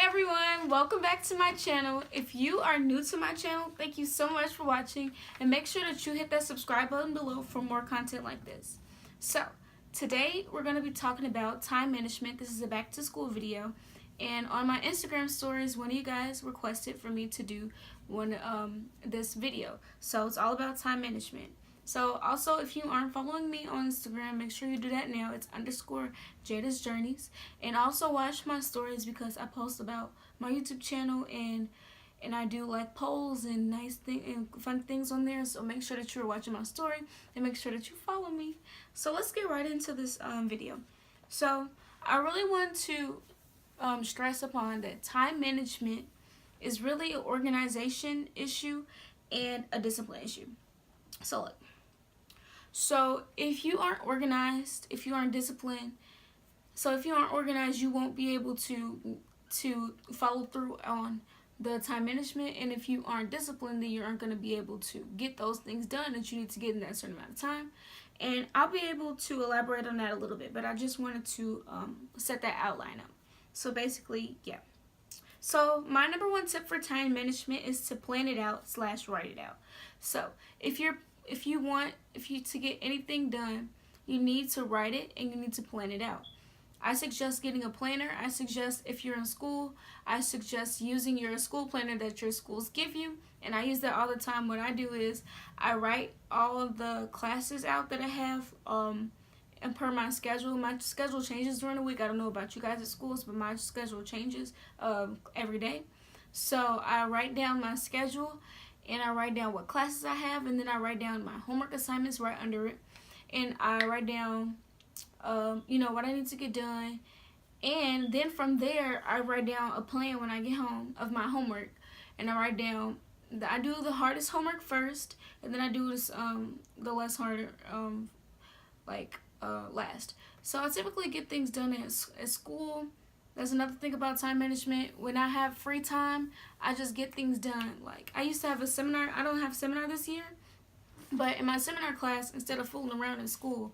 everyone, welcome back to my channel. If you are new to my channel, thank you so much for watching, and make sure that you hit that subscribe button below for more content like this. So today we're going to be talking about time management. This is a back to school video, and on my Instagram stories one of you guys requested for me to do this video. So it's all about time management. So also, if you aren't following me on Instagram, make sure you do that now. It's _Jada's Journeys. And also watch my stories because I post about my YouTube channel and I do like polls and nice and fun things on there. So make sure that you're watching my story and make sure that you follow me. So let's get right into this video. So I really want to stress upon that time management is really an organization issue and a discipline issue. So look. So if you aren't organized, if you aren't disciplined, you won't be able to follow through on the time management. And if you aren't disciplined, then you aren't going to be able to get those things done that you need to get in that certain amount of time. And I'll be able to elaborate on that a little bit, but I just wanted to set that outline up. So basically, yeah. So my number one tip for time management is to plan it out / write it out. So if you to get anything done, you need to write it and you need to plan it out. I suggest getting a planner. I suggest, if you're in school, I suggest using your school planner that your schools give you, and I use that all the time. What I do is I write all of the classes out that I have and per my schedule. My schedule changes during the week. I don't know about you guys at schools, but my schedule changes every day. So I write down my schedule and I write down what classes I have, and then I write down my homework assignments right under it, and I write down what I need to get done, and then from there I write down a plan when I get home of my homework, and I write down I do the hardest homework first, and then I do this the less harder last. So I typically get things done at school. That's another thing about time management. When I have free time, I just get things done. Like, I used to have a seminar. I don't have a seminar this year, but in my seminar class, instead of fooling around in school,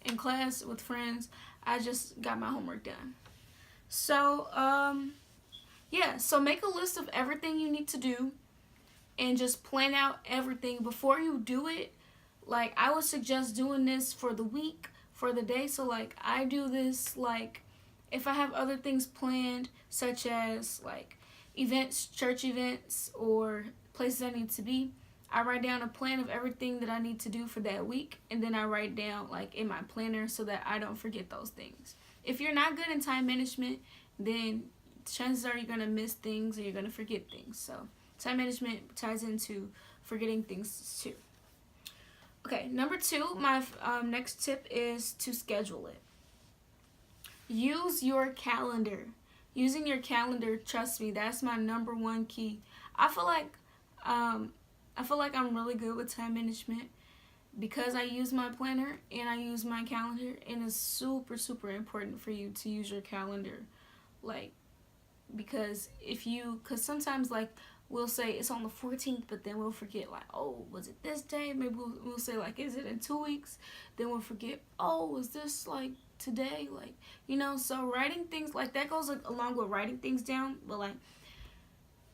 in class with friends, I just got my homework done. So, yeah. So make a list of everything you need to do and just plan out everything before you do it. Like, I would suggest doing this for the week, for the day. So, like, I do this, like, if I have other things planned, such as like events, church events, or places I need to be, I write down a plan of everything that I need to do for that week, and then I write down like in my planner so that I don't forget those things. If you're not good in time management, then chances are you're going to miss things or you're going to forget things. So time management ties into forgetting things too. Okay, number 2, my next tip is to schedule it. Use your calendar. Using your calendar, trust me, that's my number one key. I feel like I'm really good with time management because I use my planner and I use my calendar, and it's super, super important for you to use your calendar. Like, because sometimes, like, we'll say it's on the 14th, but then we'll forget, like, oh, was it this day? Maybe we'll say, like, is it in 2 weeks? Then we'll forget, oh, was this, like, today? Like, so writing things, like, that goes along with writing things down, but, like,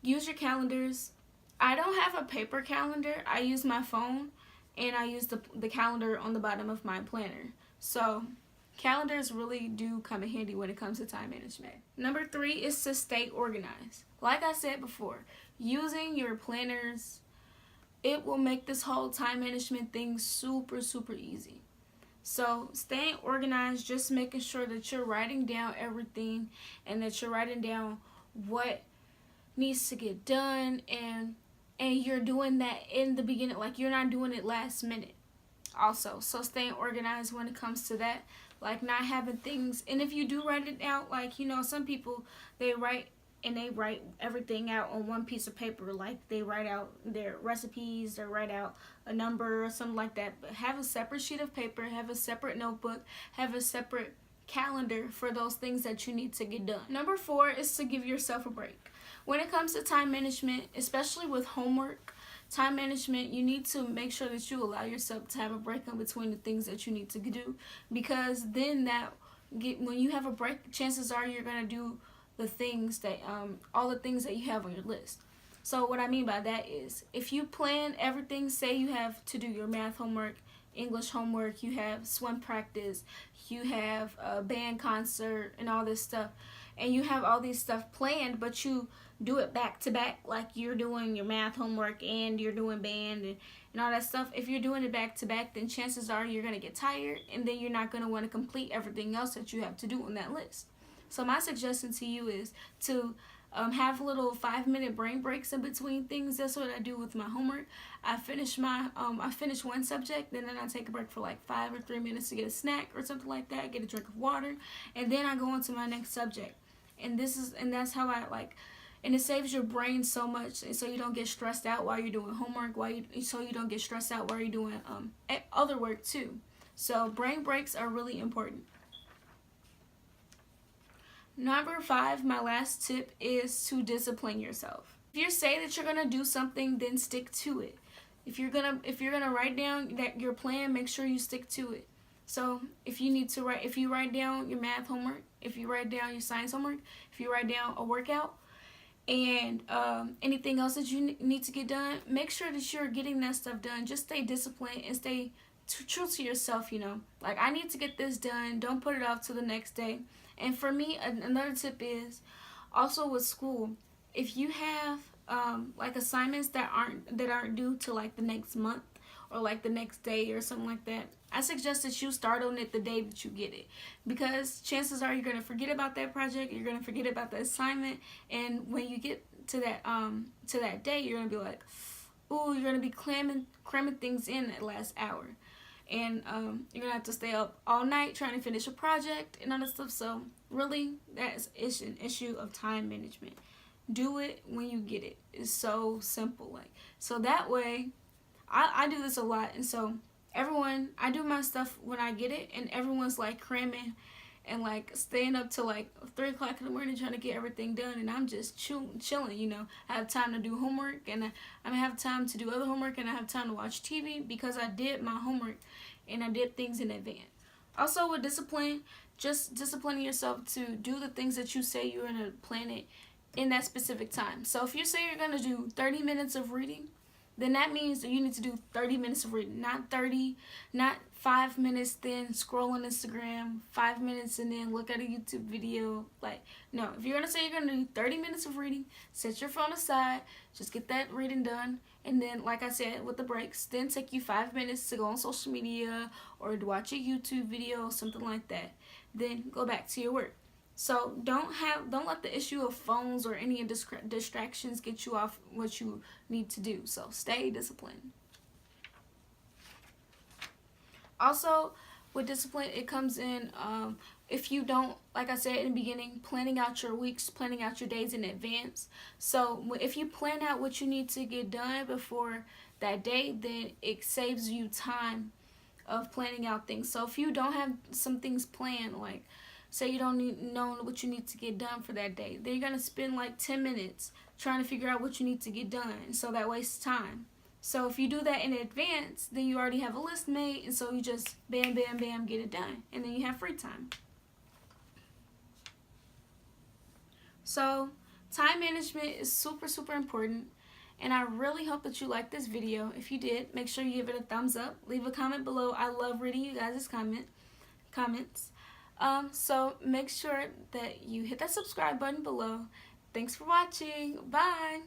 use your calendars. I don't have a paper calendar. I use my phone, and I use the calendar on the bottom of my planner. So calendars really do come in handy when it comes to time management. Number 3 is to stay organized. Like I said before, using your planners, it will make this whole time management thing super, super easy. So staying organized, just making sure that you're writing down everything and that you're writing down what needs to get done, and you're doing that in the beginning, like you're not doing it last minute also. So staying organized when it comes to that, like not having things, and if you do write it out, like, some people, they write everything out on one piece of paper, like they write out their recipes or write out a number or something like that. But have a separate sheet of paper, have a separate notebook, have a separate calendar for those things that you need to get done. Number 4 is to give yourself a break. When it comes to time management, especially with homework, time management, you need to make sure that you allow yourself to have a break in between the things that you need to do, because then when you have a break, chances are you're going to do the things that all the things that you have on your list. So what I mean by that is, if you plan everything, say you have to do your math homework, English homework, you have swim practice, you have a band concert and all this stuff, and you have all these stuff planned, but you do it back to back, like you're doing your math homework and you're doing band and all that stuff. If you're doing it back to back, then chances are you're going to get tired, and then you're not going to want to complete everything else that you have to do on that list. So my suggestion to you is to have little 5-minute brain breaks in between things. That's what I do with my homework. I finish one subject, then I take a break for like 5 or 3 minutes to get a snack or something like that, get a drink of water, and then I go on to my next subject. And that's how I like. And it saves your brain so much, and so you don't get stressed out while you're doing homework, so you don't get stressed out while you're doing other work too. So brain breaks are really important. Number 5, my last tip, is to discipline yourself. If you say that you're gonna do something, then stick to it. If you're gonna write down that your plan, make sure you stick to it. So if you write down your math homework, if you write down your science homework, if you write down a workout, and anything else that you need to get done, make sure that you're getting that stuff done. Just stay disciplined and stay true to yourself, Like, I need to get this done. Don't put it off to the next day. And for me, another tip is also with school, if you have like assignments that aren't due to like the next month or like the next day or something like that, I suggest that you start on it the day that you get it, because chances are you're going to forget about that project, you're going to forget about the assignment, and when you get to that day, you're going to be like, ooh, you're going to be cramming things in that last hour. And you're going to have to stay up all night trying to finish a project and all that stuff. So really, that is an issue of time management. Do it when you get it. It's so simple. Like, so that way, I do this a lot. And so I do my stuff when I get it, and everyone's like cramming and like staying up till like 3 o'clock in the morning trying to get everything done, and I'm just chilling. I have time to do homework, and I have time to do other homework, and I have time to watch TV because I did my homework and I did things in advance. Also with discipline, just disciplining yourself to do the things that you say you're going to plan it in that specific time. So if you say you're going to do 30 minutes of reading, then that means that you need to do 30 minutes of reading, not 5 minutes, then scroll on Instagram, 5 minutes, and then look at a YouTube video. Like, no, if you're going to say you're going to do 30 minutes of reading, set your phone aside, just get that reading done, and then, like I said, with the breaks, then take you 5 minutes to go on social media or to watch a YouTube video, something like that. Then go back to your work. So don't let the issue of phones or any distractions get you off what you need to do. So stay disciplined. Also, with discipline, it comes in if you don't, like I said in the beginning, planning out your weeks, planning out your days in advance. So if you plan out what you need to get done before that day, then it saves you time of planning out things. So if you don't have some things planned, like say you don't know what you need to get done for that day, then you're going to spend like 10 minutes trying to figure out what you need to get done. So that wastes time. So if you do that in advance, then you already have a list made, and so you just bam, bam, bam, get it done. And then you have free time. So time management is super, super important. And I really hope that you liked this video. If you did, make sure you give it a thumbs up. Leave a comment below. I love reading you guys' comments. So make sure that you hit that subscribe button below. Thanks for watching. Bye.